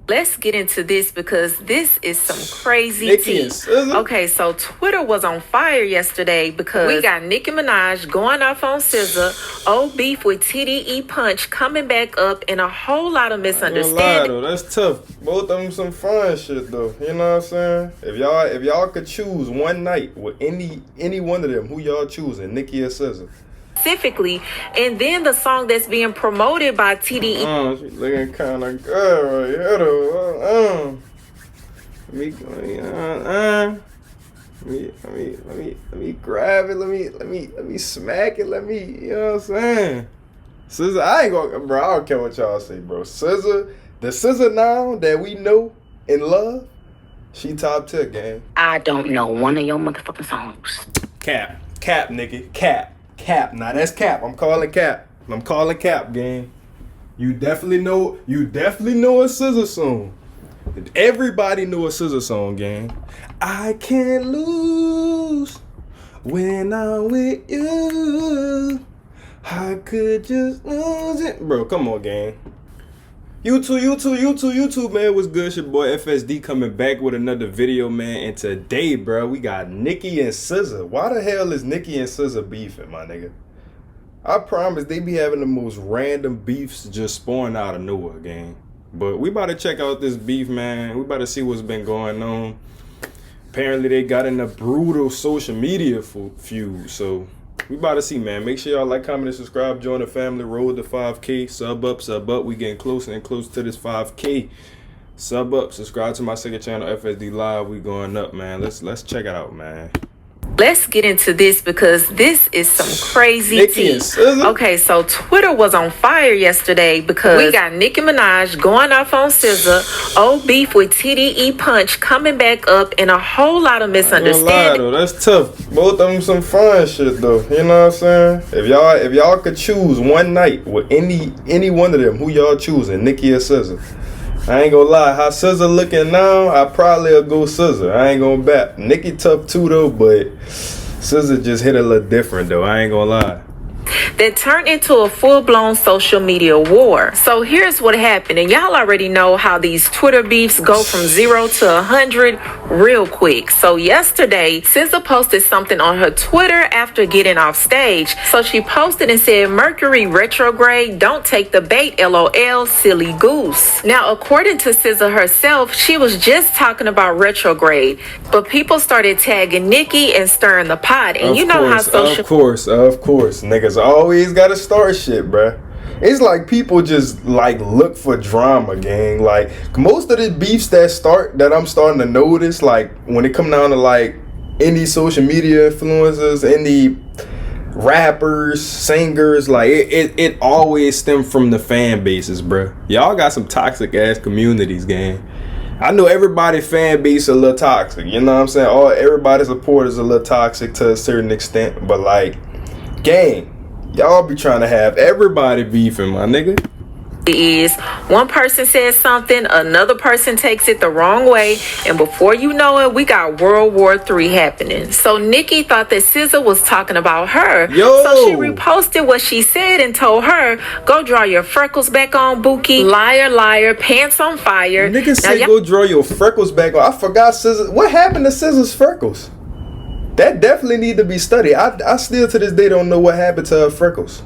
Let's get into this because this is some crazy Nicki tea. and SZA? Okay, so Twitter was on fire yesterday because we got Nicki Minaj going off on SZA, old beef with TDE Punch coming back up, and a whole lot of misunderstanding. Though, that's tough. Both of them some fun shit though. You know what I'm saying? If y'all could choose one night with any one of them, who y'all choosing? Nicki or SZA? Specifically, and then the song that's being promoted by TDE. She's looking kind of good right here though. Let me grab it. Let me smack it. You know what I'm saying? SZA, I ain't gonna, bro. I don't care what y'all say, bro. SZA, the SZA now that we know and love, she top tier, gang. I don't know one of your motherfucking songs. Cap, Nicki, cap. Now that's cap. I'm calling cap, gang. You definitely know a SZA song. Everybody know a SZA song, gang. I can't lose when I'm with you. I could just lose it. Bro, come on, gang. YouTube, man. What's good? It's your boy FSD coming back with another video, man. And today, bro, we got Nicki and SZA. Why the hell is Nicki and SZA beefing, my nigga? I promise they be having the most random beefs just spawn out of nowhere, gang. But we about to check out this beef, man. We about to see what's been going on. Apparently, they got in a brutal social media feud, so we about to see, man. Make sure y'all like, comment, and subscribe. Join the family. Road to 5K. Sub up. We getting closer and closer to this 5K. Sub up. Subscribe to my second channel, fsdeelive. We going up, man. Let's check it out, man. Let's get into this because this is some crazy Nicki tea. and SZA? Okay, so Twitter was on fire yesterday because we got Nicki Minaj going off on SZA, old beef with TDE Punch coming back up, and a whole lot of misunderstanding. Though, that's tough. Both of them some fun shit though. You know what I'm saying? If y'all could choose one night with any one of them, who y'all choosing? Nicki or SZA? I ain't gonna lie, how SZA looking now, I probably will go SZA. I ain't gonna bat. Nicki tough too though, but SZA just hit a little different though. I ain't gonna lie. That turned into a full-blown social media war. So here's what happened, and y'all already know how these Twitter beefs go from 0 to 100 real quick. So yesterday, SZA posted something on her Twitter after getting off stage. So she posted and said, "Mercury retrograde, don't take the bait, LOL, silly goose." Now, according to SZA herself, she was just talking about retrograde, but people started tagging Nicki and stirring the pot. And you know how social... Of course, niggas always gotta start shit, bruh. It's like people just like look for drama, gang. Like most of the beefs that I'm starting to notice, like when it come down to like any social media influencers, any rappers, singers, like it always stem from the fan bases, bruh. Y'all got some toxic ass communities, gang. I know everybody's fan base a little toxic, you know what I'm saying? Everybody's support is a little toxic to a certain extent, but like, gang, y'all be trying to have everybody beefing, my nigga. Is one person says something, another person takes it the wrong way, and before you know it, we got World War III happening. So Nicki thought that SZA was talking about her. So she reposted what she said and told her, "Go draw your freckles back on, Bookie. Liar, pants on fire." Nigga said go draw your freckles back on. I forgot SZA. What happened to SZA's freckles? That definitely need to be studied. I still to this day don't know what happened to her freckles.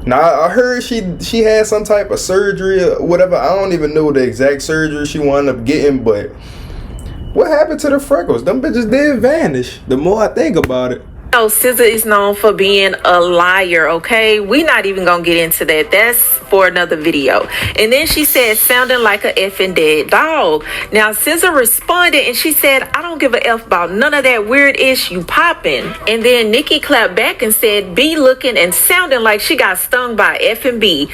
Now I heard she had some type of surgery or whatever. I don't even know the exact surgery she wound up getting, but what happened to the freckles? Them bitches did vanish. The more I think about it. No, SZA is known for being a liar, okay? We not even gonna get into that. That's for another video. And then she said, sounding like a effing dead dog. Now, SZA responded and she said, "I don't give a F about none of that weird ish you popping." And then Nicki clapped back and said, "Be looking and sounding like she got stung by F&B. ...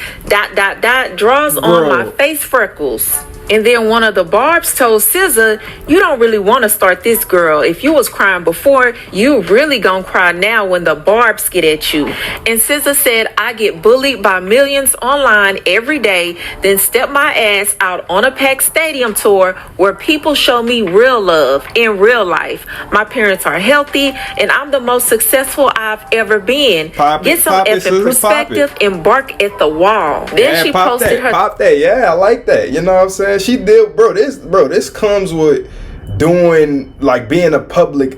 draws on my face freckles." And then one of the barbs told SZA, "You don't really want to start this, girl. If you was crying before, you really gonna cry now when the barbs get at you." And SZA said, "I get bullied by millions online every day, then step my ass out on a packed stadium tour where people show me real love in real life. My parents are healthy, and I'm the most successful I've ever been. Get some effing perspective and bark at the wall." Then she posted her... Pop that. Yeah, I like that. You know what I'm saying? saying? She did, bro. This comes with doing, like, being a public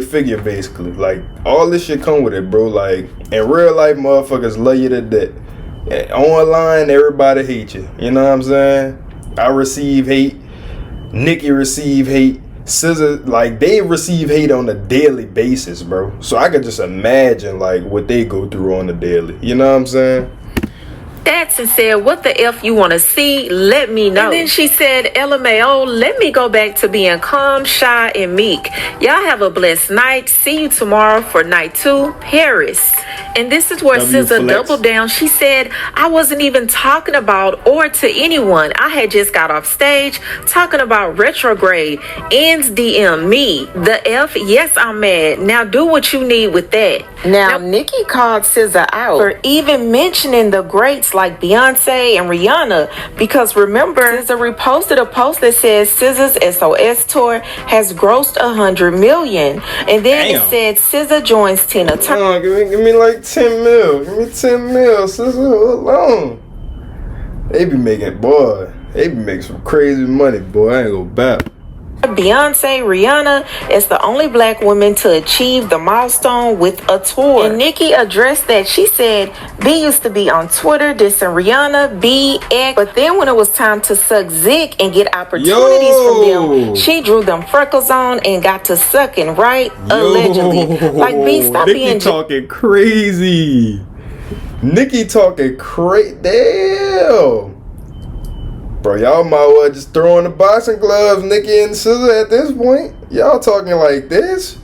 figure, basically. Like, all this shit come with it, bro. Like, in real life, motherfuckers love you to death. Online, everybody hate you. You know what I'm saying? I receive hate. Nicki receive hate. SZA, like, they receive hate on a daily basis, bro. So I could just imagine, like, what they go through on a daily. You know what I'm saying? That's and said, what the F you want to see? Let me know. And then she said, LMAO, let me go back to being calm, shy, and meek. Y'all have a blessed night. See you tomorrow for night 2, Paris. And this is where SZA doubled down. She said, I wasn't even talking about or to anyone. I had just got off stage talking about retrograde. Ends DM me. The F, yes, I'm mad. Now do what you need with that. Now Nicki called SZA out for even mentioning the greats like Beyonce and Rihanna, because remember, SZA reposted a post that says SZA's SOS tour has grossed 100 million, and then it said SZA joins Tina Turner. Give me like 10 mil. Give me 10 mil, SZA. Hold on. They be making some crazy money, boy. I ain't gonna bap. Beyonce, Rihanna is the only black woman to achieve the milestone with a tour. And Nicki addressed that. She said, B used to be on Twitter dissing Rihanna, B, X, but then when it was time to suck Zick and get opportunities from them, she drew them freckles on and got to sucking, right? Allegedly. Like, B, stop Nicki being talking crazy. Nicki talking crazy. Damn. Bro, y'all might well just throw in the boxing gloves, Nicki and SZA at this point. Y'all talking like this?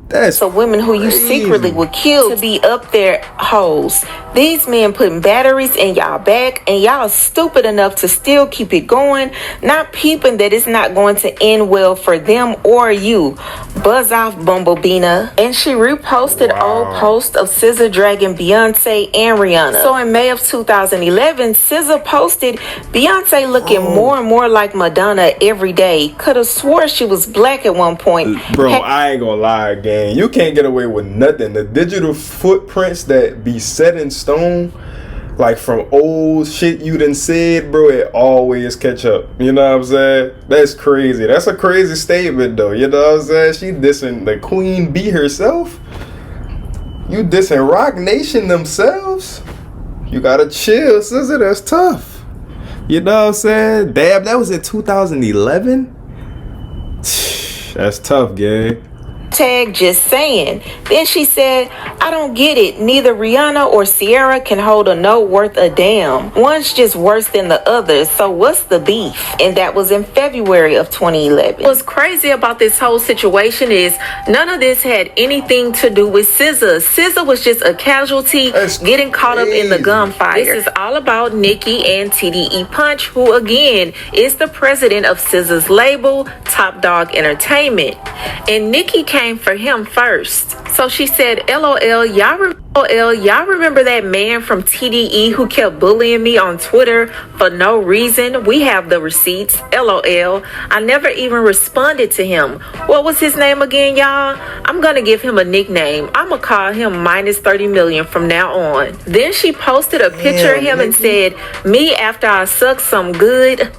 That's so women who you secretly would kill to be up there hoes. These men putting batteries in y'all back, and y'all stupid enough to still keep it going, not peeping that it's not going to end well for them or you. Buzz off, Bumblebina. And she reposted old posts of SZA dragging Beyonce and Rihanna. So in May of 2011, SZA posted Beyonce looking more and more like Madonna every day. Could have swore she was black at one point. Bro, I ain't gonna lie again. You can't get away with nothing. The digital footprints that be set in stone, like from old shit you done said, bro, it always catch up. You know what I'm saying? That's crazy. That's a crazy statement, though. You know what I'm saying? She dissing the Queen Bee herself. You dissing Rock Nation themselves. You gotta chill, SZA. That's tough. You know what I'm saying? Damn, that was in 2011? That's tough, gang. Tag just saying. Then she said, I don't get it. Neither Rihanna or Ciara can hold a note worth a damn. One's just worse than the other. So what's the beef? And that was in February of 2011. What's crazy about this whole situation is none of this had anything to do with SZA. SZA was just a casualty getting caught up in the gunfire. This is all about Nicki and TDE Punch, who again is the president of SZA's label, Top Dog Entertainment. And Nicki came for him first. So she said, LOL, y'all remember that man from TDE who kept bullying me on Twitter for no reason? We have the receipts. LOL. I never even responded to him. What was his name again, y'all? I'm gonna give him a nickname. I'ma call him minus 30 million from now on. Then she posted a picture of him and said, me after I suck some good.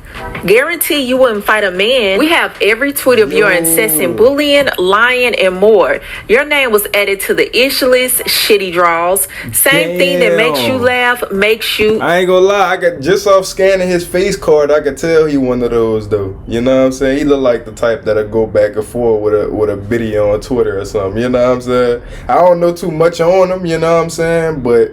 Guarantee you wouldn't fight a man. We have every tweet of your incessant bullying, lying, and more. Your name was added to the issue list. Shitty draws. Same thing that makes you laugh, makes you. I ain't gonna lie, I got just off scanning his face card, I could tell he one of those though. You know what I'm saying? He look like the type that'll go back and forth with a video on Twitter or something. You know what I'm saying? I don't know too much on him. You know what I'm saying? But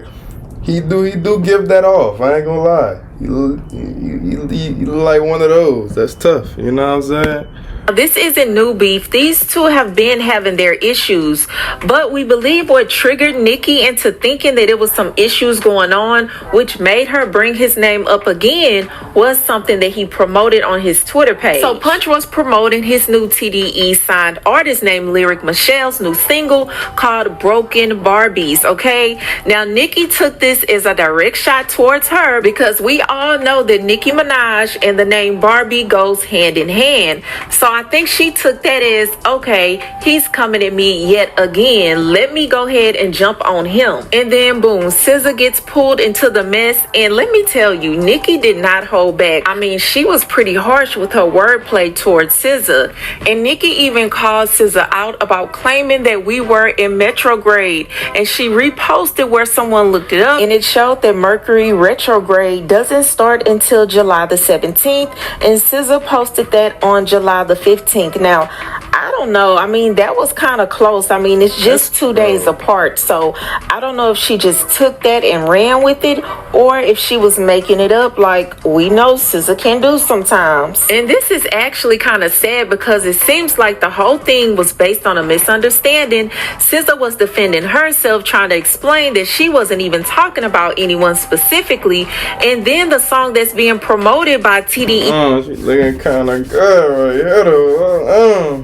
he do give that off. I ain't gonna lie. He look like one of those. That's tough. You know what I'm saying? This isn't new beef. These two have been having their issues, but we believe what triggered Nicki into thinking that it was some issues going on, which made her bring his name up again, was something that he promoted on his Twitter page. So Punch was promoting his new TDE signed artist named Lyric Michelle's new single called Broken Barbies, okay? Now Nicki took this as a direct shot towards her because we all know that Nicki Minaj and the name Barbie goes hand in hand. So I think she took that as, okay, he's coming at me yet again. Let me go ahead and jump on him. And then boom, SZA gets pulled into the mess. And let me tell you, Nicki did not hold back. I mean, she was pretty harsh with her wordplay towards SZA. And Nicki even called SZA out about claiming that we were in retrograde. And she reposted where someone looked it up. And it showed that Mercury retrograde doesn't start until July the 17th. And SZA posted that on July the 15th. Now, I don't know. I mean, that was kind of close. I mean, it's just 2 days apart. So I don't know if she just took that and ran with it, or if she was making it up like we know SZA can do sometimes. And this is actually kind of sad because it seems like the whole thing was based on a misunderstanding. SZA was defending herself, trying to explain that she wasn't even talking about anyone specifically. And then the song that's being promoted by TDE. Oh, she's looking kind of good right here though.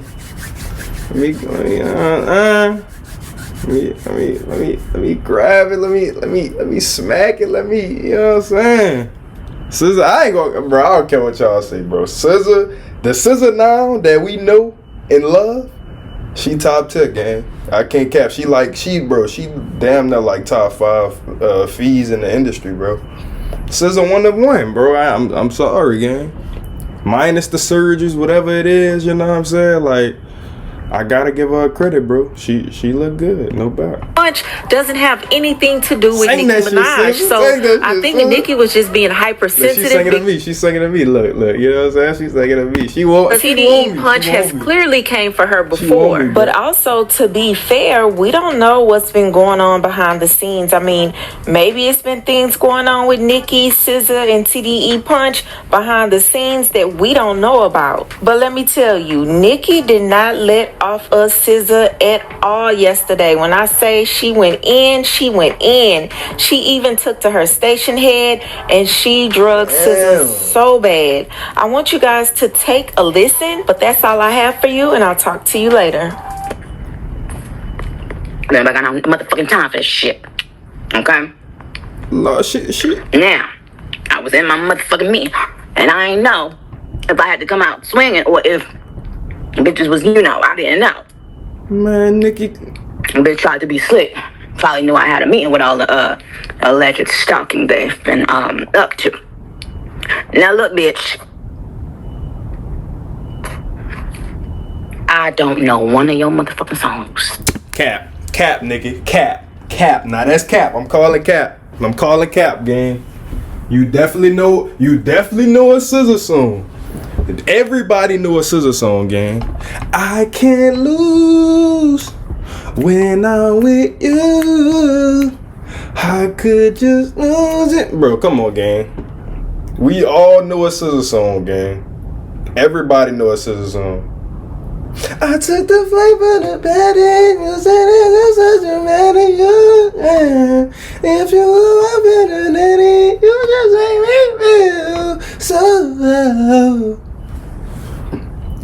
Let me grab it. Let me smack it. You know what I'm saying? SZA, I ain't gonna, bro. I don't care what y'all say, bro. SZA, the SZA now that we know and love, she top tier, gang. I can't cap. She damn near like top 5 fees in the industry, bro. SZA 1 of 1, bro. I'm sorry, gang. Minus the surges, whatever it is, you know what I'm saying? Like, I gotta give her credit, bro. She look good, no doubt. Punch doesn't have anything to do with Nicki Minaj, so I think that Nicki was just being hypersensitive. She's singing to me. Look, you know what I'm saying? She's singing to me. TDE Punch has clearly came for her before. But also, to be fair, we don't know what's been going on behind the scenes. I mean, maybe it's been things going on with Nicki, SZA, and TDE Punch behind the scenes that we don't know about. But let me tell you, Nicki did not let off of SZA at all yesterday. When I say she went in, she went in. She even took to her station head and she drugged SZA so bad. I want you guys to take a listen, but that's all I have for you, and I'll talk to you later. Man, I got no motherfucking time for this shit. Okay? No, shit. Now, I was in my motherfucking meeting, and I ain't know if I had to come out swinging or if bitches was, I didn't know. Man, Nicki. Bitch tried to be slick. Probably knew I had a meeting with all the alleged stalking they've been up to. Now look, bitch. I don't know one of your motherfucking songs. Cap, Nicki, cap. Now that's cap. I'm calling cap, gang. You definitely know a SZA song. Everybody knew a SZA song, gang. I can't lose when I'm with you. I could just lose it. Bro, come on, gang. We all know a SZA song, gang. Everybody know a SZA song. I took the fight for the bad end. You said it such a matter. If you were better than it, you just ain't me so.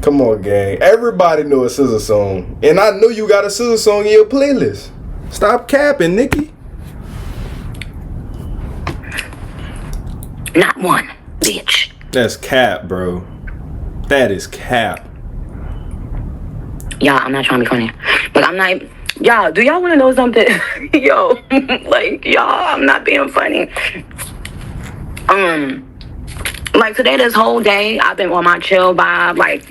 Come on, gang. Everybody know a SZA song. And I know you got a SZA song in your playlist. Stop capping, Nicki. Not one, bitch. That's cap, bro. That is cap. Y'all, I'm not trying to be funny, but I'm not. Y'all, do y'all want to know something? Yo, I'm not being funny. Like today, this whole day, I've been on my chill vibe, like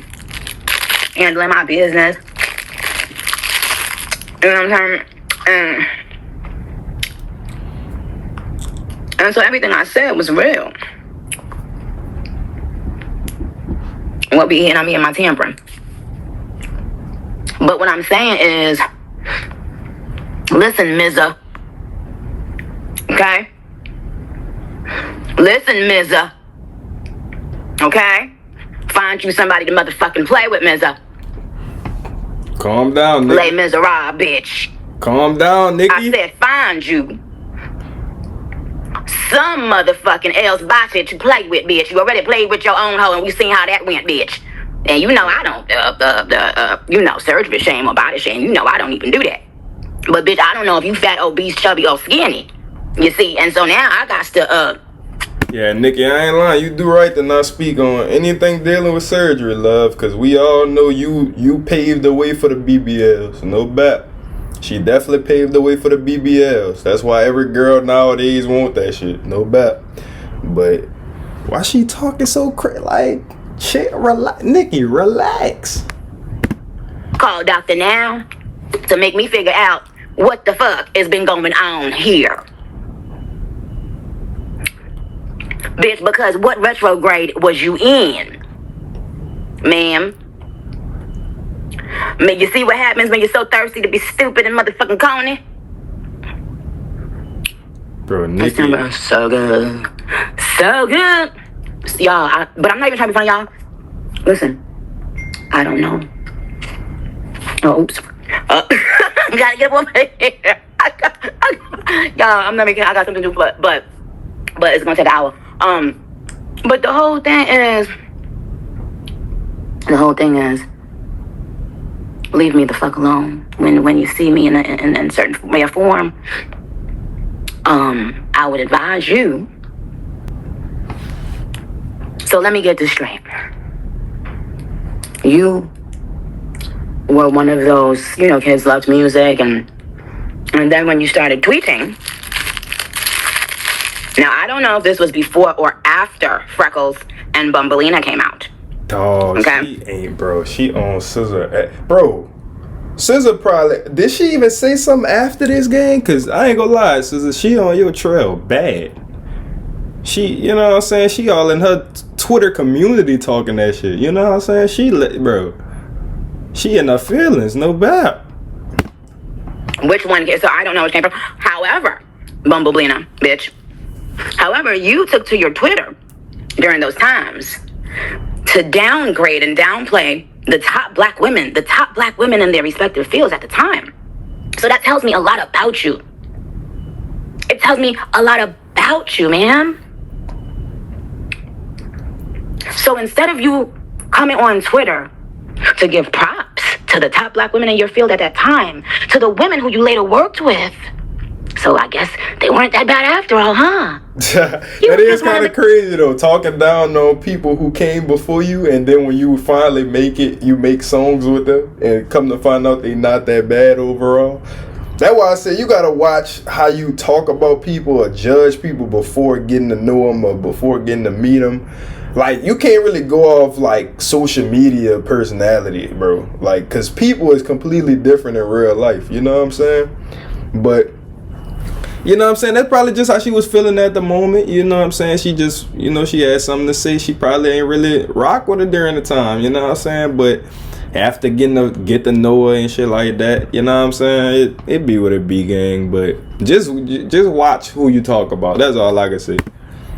handling my business. You know what I'm saying? And so everything I said was real. What be hitting on me in my temper. But what I'm saying is, listen, SZA. Okay? Listen, SZA. Okay? Find you somebody to motherfucking play with, SZA. Calm down, Nicki. Les Miserables, bitch. Calm down, Nicki. I said find you some motherfucking else body to play with, bitch. You already played with your own hoe and we seen how that went, bitch. And you know I don't, surgery shame or body shame. You know I don't even do that. But bitch, I don't know if you fat, obese, chubby, or skinny. You see, and so now I got to Yeah, Nicki, I ain't lying. You do right to not speak on anything dealing with surgery, love, because we all know you paved the way for the BBLs. No bet. She definitely paved the way for the BBLs. That's why every girl nowadays want that shit. No bet. But why she talking so crazy? Like, shit, relax. Nicki, relax. Call doctor now to make me figure out what the fuck has been going on here. Bitch, because what retrograde was you in, ma'am? You see what happens when you're so thirsty to be stupid and motherfucking corny? Bro, Nicki. So good. So good. Y'all, but I'm not even trying to be funny, y'all. Listen, I don't know. Oh, oops. Gotta get one here. Y'all, I'm not making, I got something to do, but it's gonna take an hour. But the whole thing is, leave me the fuck alone. When you see me in a certain way or form, I would advise you. So let me get this straight. You were one of those, kids loved music, and then when you started tweeting. Now, I don't know if this was before or after Freckles and Bumbleina came out. Dog, okay? She ain't, bro. She on SZA. Bro, SZA probably... Did she even say something after this game? Because I ain't gonna lie, SZA, she on your trail bad. She, you know what I'm saying? She all in her Twitter community talking that shit. You know what I'm saying? Bro, she in her feelings, no doubt. Which one? So I don't know where it came from. However, Bumbleina, bitch. However, you took to your Twitter during those times to downgrade and downplay the top black women in their respective fields at the time. So that tells me a lot about you. It tells me a lot about you, ma'am. So instead of you coming on Twitter to give props to the top black women in your field at that time, to the women who you later worked with, so I guess they weren't that bad after all, huh? That is kind of crazy though, talking down on people who came before you, and then when you finally make it, you make songs with them, and come to find out they not that bad overall. That's why I say you gotta watch how you talk about people or judge people before getting to know them or before getting to meet them. Like, you can't really go off like social media personality, bro. Like, cause people is completely different in real life. You know what I'm saying? But you know what I'm saying? That's probably just how she was feeling at the moment. You know what I'm saying? She just, she had something to say. She probably ain't really rock with her during the time. You know what I'm saying? But after get to know her and shit like that, you know what I'm saying? It be what it be, gang. But just watch who you talk about. That's all I can say.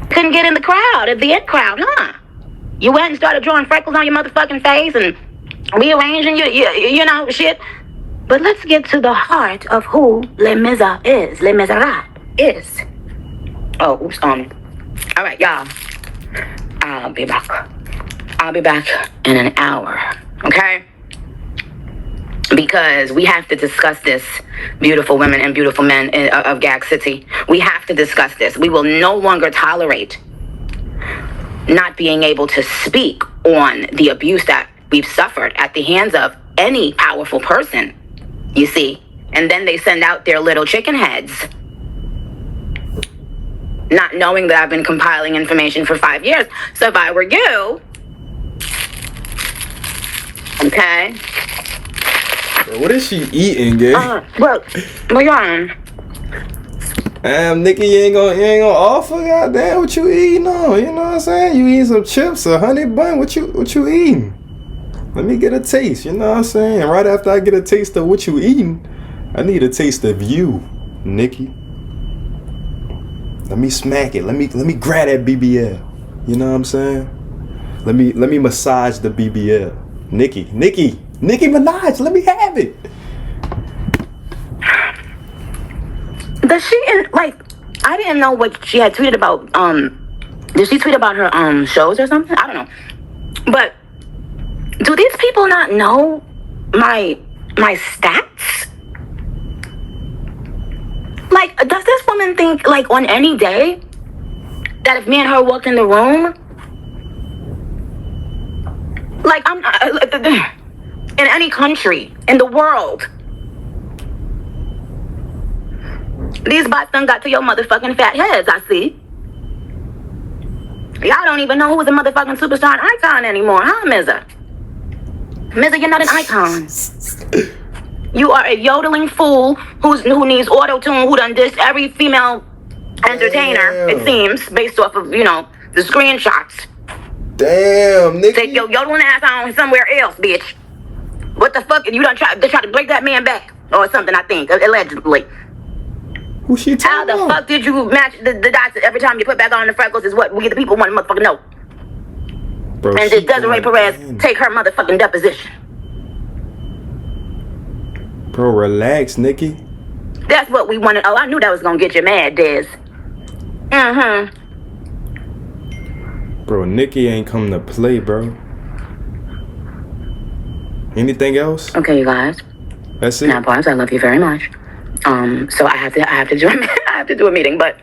Couldn't get in the crowd, at the in crowd, huh? You went and started drawing freckles on your motherfucking face and rearranging your shit. But let's get to the heart of who Les Miserables is. Oh, oops, all right, y'all. I'll be back in an hour, okay? Because we have to discuss this, beautiful women and beautiful men of Gag City. We have to discuss this. We will no longer tolerate not being able to speak on the abuse that we've suffered at the hands of any powerful person. You see, and then they send out their little chicken heads, not knowing that I've been compiling information for 5 years. So if I were you, okay. What is she eating, gang? Well, y'all. Nicki, you ain't gonna offer. Goddamn, what you eating on? You know what I'm saying? You eating some chips or honey bun? What you eating? Let me get a taste, you know what I'm saying? And right after I get a taste of what you eating, I need a taste of you, Nicki. Let me smack it. Let me grab that BBL. You know what I'm saying? Let me massage the BBL. Nicki Minaj, let me have it. Does she I didn't know what she had tweeted about. Did she tweet about her shows or something? I don't know. But do these people not know my stats? Like, does this woman think, like, on any day that if me and her walked in the room, like I'm in any country in the world, these bots done got to your motherfucking fat heads, I see. Y'all don't even know who is a motherfucking superstar and icon anymore, huh, Mizza? Mizza, you're not an icon. You are a yodeling fool who needs auto-tune, who done dissed every female entertainer, it seems, based off of, you know, the screenshots. Damn, Nicki. Take your yodeling ass on somewhere else, bitch. What the fuck? You done try to break that man back or something, I think, allegedly. Who she talking How the fuck did you match the dots every time you put back on the freckles is what we the people want to motherfucking know. Bro, And did Desiree Perez take her motherfucking deposition? Bro, relax, Nicki. That's what we wanted. Oh, I knew that was gonna get you mad, Des. Mm-hmm. Bro, Nicki ain't come to play, bro. Anything else? Okay, you guys. That's it. Now, Barbs, I love you very much. So I have to do I have to do a meeting, but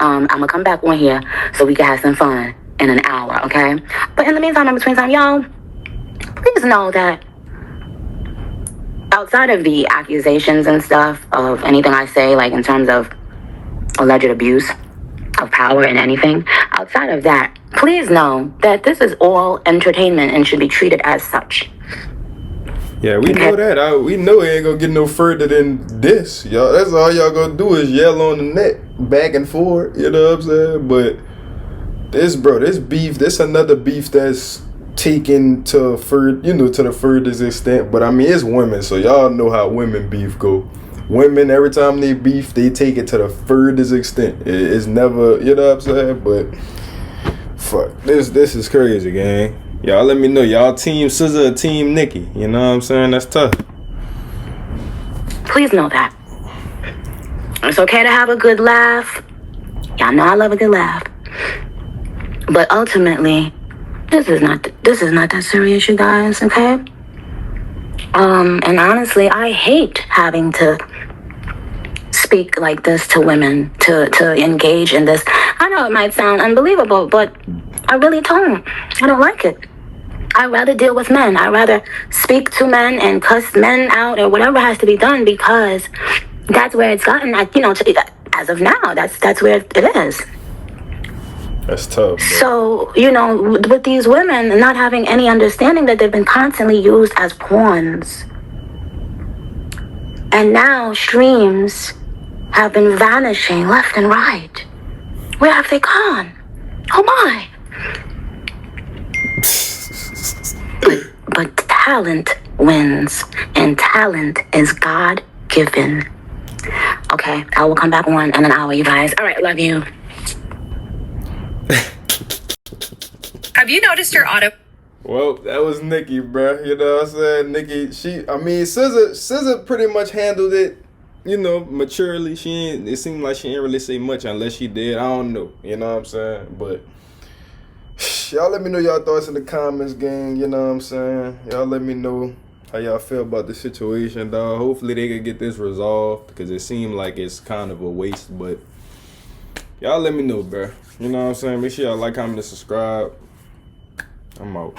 I'm gonna come back on here so we can have some fun in an hour, okay? But in the meantime, in between time, y'all, please know that outside of the accusations and stuff of anything I say, like in terms of alleged abuse of power and anything, outside of that, please know that this is all entertainment and should be treated as such. Yeah, we know that. We know it ain't gonna get no further than this, y'all. That's all y'all gonna do is yell on the net, back and forth. You know what I'm saying? But this beef, this another beef that's taken to the furthest extent. But I mean, it's women, so y'all know how women beef go. Women, every time they beef, they take it to the furthest extent. It's never, you know what I'm saying? But fuck, this is crazy, gang. Y'all let me know. Y'all team SZA or team Nicki. You know what I'm saying? That's tough. Please know that. It's okay to have a good laugh. Y'all know I love a good laugh. But ultimately, this is not that serious, you guys, okay? And honestly, I hate having to speak like this to women, to engage in this. I know it might sound unbelievable, but I really don't. I don't like it. I'd rather deal with men. I'd rather speak to men and cuss men out or whatever has to be done, because that's where it's gotten. As of now, that's where it is. That's tough. Bro. So, with these women not having any understanding that they've been constantly used as pawns, and now streams have been vanishing left and right. Where have they gone? Oh my! But talent wins, and talent is God-given. Okay, I will come back on in an hour, you guys. All right, love you. Have you noticed your auto? Well, that was Nicki, bro. You know what I'm saying? Nicki, SZA pretty much handled it, maturely. It seemed like she didn't really say much unless she did. I don't know. You know what I'm saying? But y'all let me know y'all thoughts in the comments, gang. You know what I'm saying? Y'all let me know how y'all feel about the situation, dog. Hopefully they can get this resolved, because it seemed like it's kind of a waste. But y'all let me know, bro. You know what I'm saying? Make sure y'all like, comment, and subscribe. I'm out.